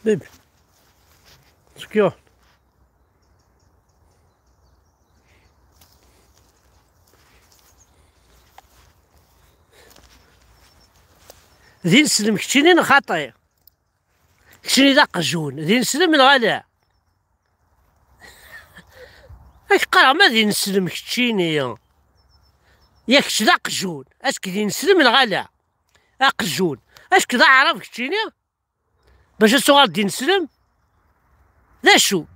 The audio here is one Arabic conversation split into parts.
بيبي سكيور. ذي نسلم كتشيني خاطئ كتشيني ذا قجون ذي نسلم من غلا اش قرا ما ذي نسلم كتشيني ياك ذا قجون اسك ذي نسلم من غلا اقجون اسك ذا عرف كتشيني باش الصغار دي نسلم ذا شوك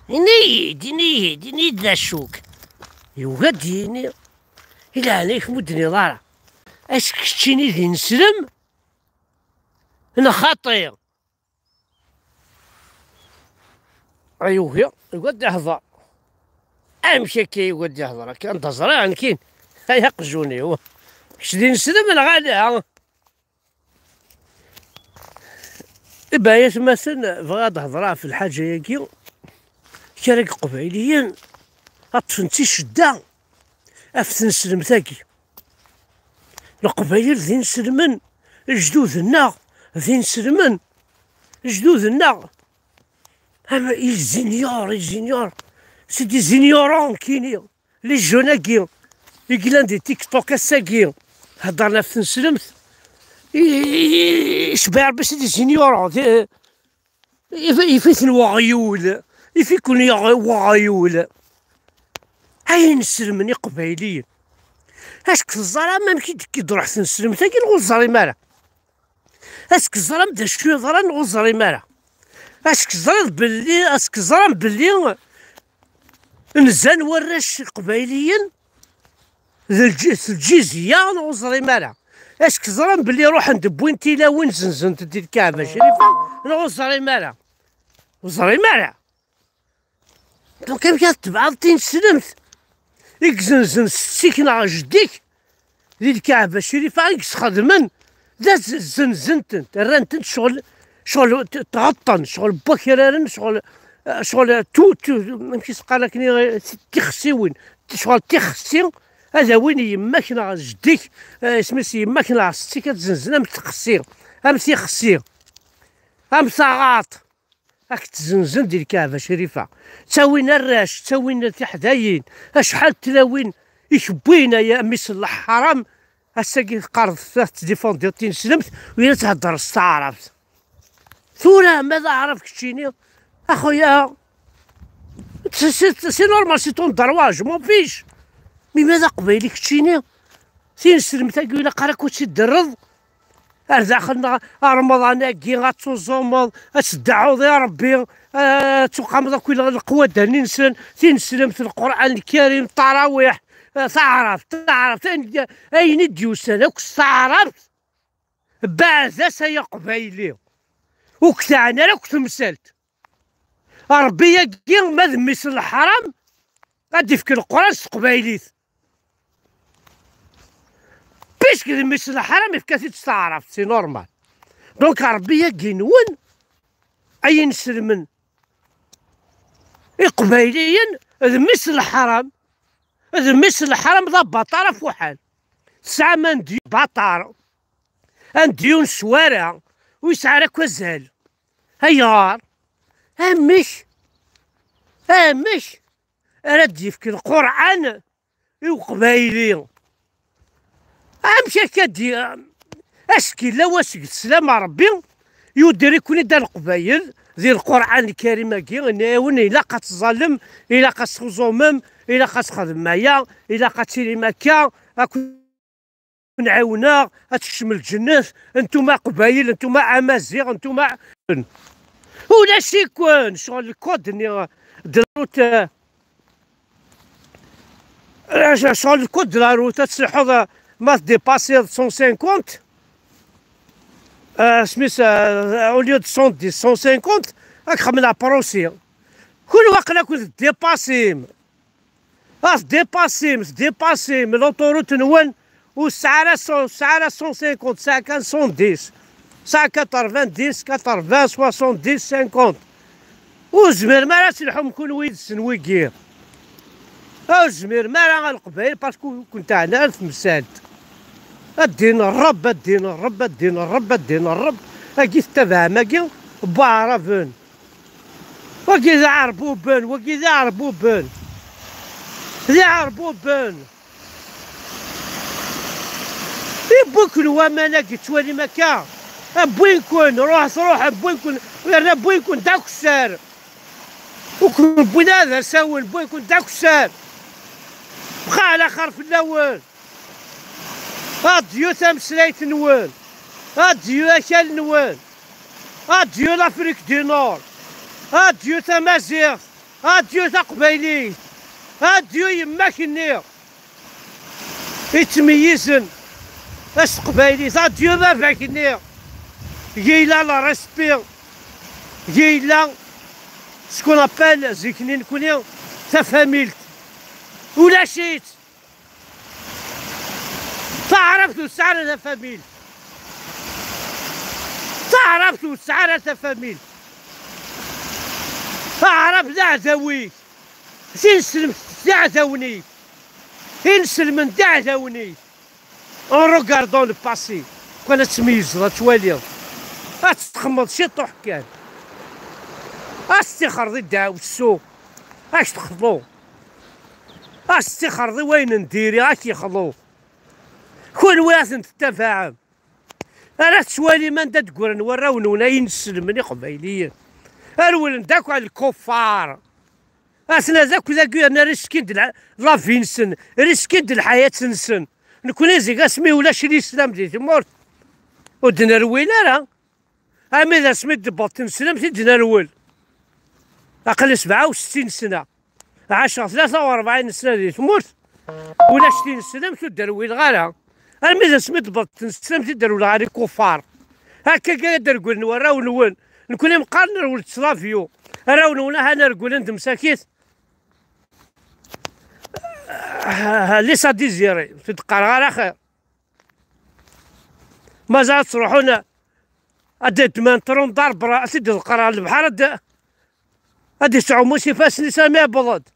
ديني ذا شوك يوغا ديني إلا عليك مدني ضارع اش كتشيني ذي نسلم انا خاطئ ايوه يقعد يحضر امشي كي يقعد يحضر كان تزرع كاين هيا قجوني هو كش ذي نسلم الغالي بايت مثلا بغا هضرا في الحاجه ياكي كراك قبيليين اطفنتي شده افتن سلمتاكي القبايل ذي نسلمن جدودنا ذي نسلمن جدودنا اما الزينيور سيدي زينيورون كيني لي جوناكي يقلان دي تيك توك الساكي هضرنا في نسلمت شبع ربي سيدي زينيورون يفيت الوغيول يفيكون وغيول هاي نسلمني قبايليين اسك الزرا ما كي تروح تنسلم تاكي نغزري مالا اسك الزرا بدا شويه ضرا نغزري مالا اسك زرا بلي نزان وراش قبايليين الجيزيه نغزري مالا اسك زرا بلي روح ندبوين تيلا وين زنزنت ديال الكعبه الشريفه نغزري مالا وزري مالا دونك كيف كتبعض تنسلمت إيك زنزن ستيكنا جديك ذي الكعبة الشريفة إيك تخدمن ذا زنزنتن رانتن شغل تغطن شغل بكرارن شغل تو ماشي سقالك تيخسيوين شغل تيخسي هذا وين يماك نا جديك سميتي يماك نا ستي كتزنزن ام تخسي ام تيخسي ام صاغاط راك تزنزن ديال الكعبة الشريفة تاوين الراش تاوين تحداين اشحال تلاوين يشبينا يا امي صلاح حرام هساكي قرض تديفون ديال تنسلمت ويا تهضر استعرفت ثورة ماذا عرف كتشيني اخويا سي نورمال سي طون درواج مو فيش مي ماذا قبيلي كتشيني تنسلمت الا قراك وتدرض داخلنا رمضان كي غاتوزومض تدعوض يا ربي تقام كل القوة ننسن تنسلم في القرآن الكريم التراويح تعرف أين ديوسان تعرفت بعد سيقبيلي وكتعنا راك تمثلت ربي يقي ما ذميس الحرام غادي في القرآن قبيليت باش كذا مش الحرام يفكاسي تستعرف سي نورمال دونك ربي يقي نون اي نسلمن قبيليا هذا مش الحرام هذا مش الحرام ذا بطارة فوحال تسعة ما نديو بطارة نديو نسوارع ويسعى لك وزال هيار مش راه يفك القرآن وقبيلي امشي كدي اشكي لا واسك السلام ربي يدري كوني دار القبايل ذي القران الكريم كي ناون الا كتظلم الا كتخزومم الا كتخدم معايا الا كتسيري مكه نعاونا غتكشم الجنة انتوما قبايل انتوما امازيغ انتوما ولا شي كون شغل الكود دروت شغل الكود ديال الروت تسلحوا ما ديباسي 150 سميتها اوليو 110 150 راك خمنا بروسي كل واقيلا كنت ديباسيم ديباسيم لوطوروت نون والساعة 150 ساعة كان 110 ساعة 80 80 70 50 وزمير ما راه تلحم كل ويد سنويكير زمير ما راه القبايل باسكو كنت انا في مساد الدين الرب أكيد تبع ماكي بعرفن وكذا عربوبن وكذا عربوبن ذي عربوبن يبوك الوامانة كي توالي مكا بوينكون روح بوينكون ويرنا بوينكون داك السار وكون بوين هذا ساول بوينكون داك السار بقى على خرف الأول أديو تمسلايت نوال أديو أكل نوال أديو لافريك دي نور أديو تمازيغ أديو تقبايلي أديو يماك النير يتميزن اش قبايلي أديو باباك النير يلا لا ريسبير يلا سكون أبال زيكنين كوني تفاميلت ولا شيت تعرفت السعر فاميل تعرفت السعر فاميل تعرف دعذوي تنسلم دعذوني تنسلم دعذوني اون روغاردون لو باسي كنا تميز لا توالي تخمض شي طوح كان استخرضي الدعاء والسوق اش تخضو استخرضي وين نديري اش يخضو كل واحد تتفاهم انا تسوالي من دا تقول نوراونونا ينسلمني قبايليين الاول نداكو على الكفار اسنا ذاك انا ريسكين لا فينسن ريسكين الحياه تنسن نكون زيك اسمي ولا شي الاسلام ديال مورت ودنا روينا راه اما اذا سميت دبط تنسلم تدنا رول اقل 67 سنه 10 43 سنه ديال مورت ولا شتي نسلم تدروي الغاله انا ماذا سميت بط نسلم تدروا لغاري كفار هكا قادر نقول نوراو نون نكون مقارن ولد صلافيو راو نون انا نقول انت مساكيت لي سا ديزيري تتقرا غير خير مازال تروحون اديت من ترون دار برا سيدي القرا البحر ادي تعومو شي فاس سامع بلد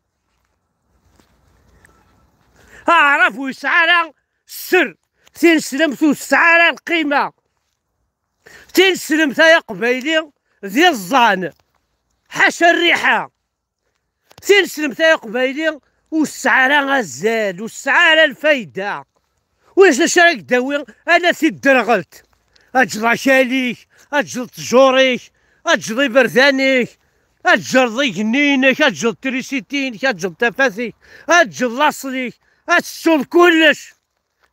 عرفوا يسعى السر تنسلمت السعارة القيمة تنسلمت يا قبايلي ذي الظان حاشا الريحة تنسلمت يا قبايلي والسعارة غزال والسعارة الفايدة واش شراك داوي انا تدرغلت اجل شاليك اجل طجوريك اجل بردانيك اجل جنينك اجل تريسيتينك اجل تفاثيك اجل لاصليك اجل كلش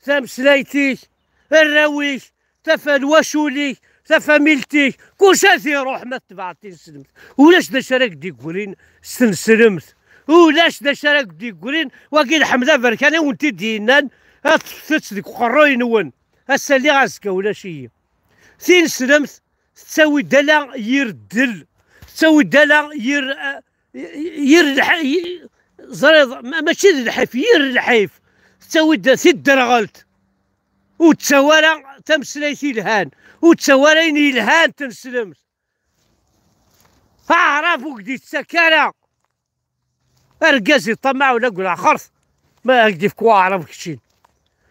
تمسلايتيك الراويك تفالواشوليك تفاميلتيك كلشي روح ما تبعتي سلمت ولاش دا شراك دي قولين سلمت ولاش دا شراك دي قولين واكيد حمده بركانه وانت دينان تفتت ديك قروي نون هسا اللي غاسكا ولا شي سين سلمت تساوي دلا يردل تساوي دلا زريض ماشي الحيف الحيف تساوي تدرغلت وتسوالى تمسلايتي الهان وتسواليني الهان تنسلمت اعرفو كدي السكانة ارقازي طمع ولا قول خرث ما اكدي فكوا اعرف كشين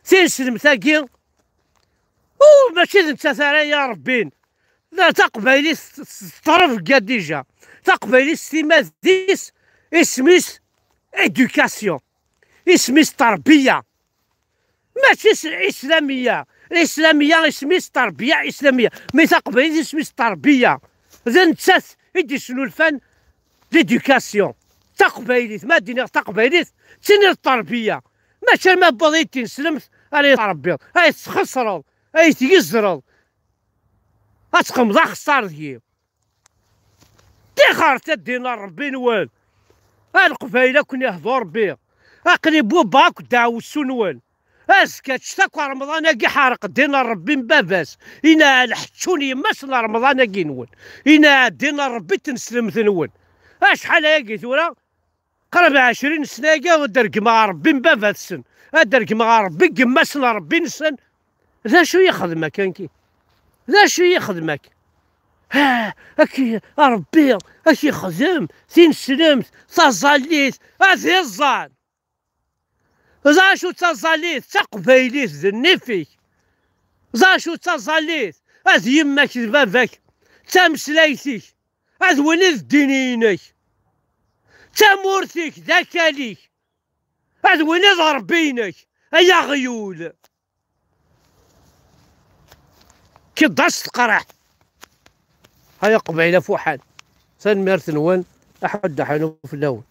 تنسلم ثاقي ماشي انت ثاني يا ربين لا تقبلي الطرف ديجا تقبلي السمات ديس اسميس ادوكاسيون اسميس تربيه ماشي اسلاميه الاسلاميه اسميس تربيه اسلاميه مي تقبلي اسميس تربيه اذا نتسات يدي شنو الفن ليدوكاسيون تقبلي ما دينا تقبلي تسني التربيه ماشي ما بغيتي نسلمت راني تربيت هاي تخسروا هاي تيزروا اتقمض خسار ديال تيخار تدينا ربي نوال القبايله كون يهضر بيه اقلي بوباك داو السنوال اسكت شتاك رمضان كي حارق دينا ربي مباباس انا الحتشوني ماش رمضان كي نول انا دينا ربي تنسلم ثنول اشحال هاكي ثورا قرب 20 سنه كا درك مع ربي مباباس سن درك مع ربي كماس ربي نسن ذا شو يخدمك كي ذا شو يخدمك ها اكي ربي اكي خدم تنسلمت تظليت هذه الظان زاشو تظليت تقبيليت ذني فيك زاشو تظليت هاد يماك باباك تا مسلايتك، هاد وين دينينك تا مورتك ذاك ليك، هاد وين ربينك يا غيول كي ضاش تقرح. هيا قبيله فوحان سنمير ثنوان أحد حانو في اللون.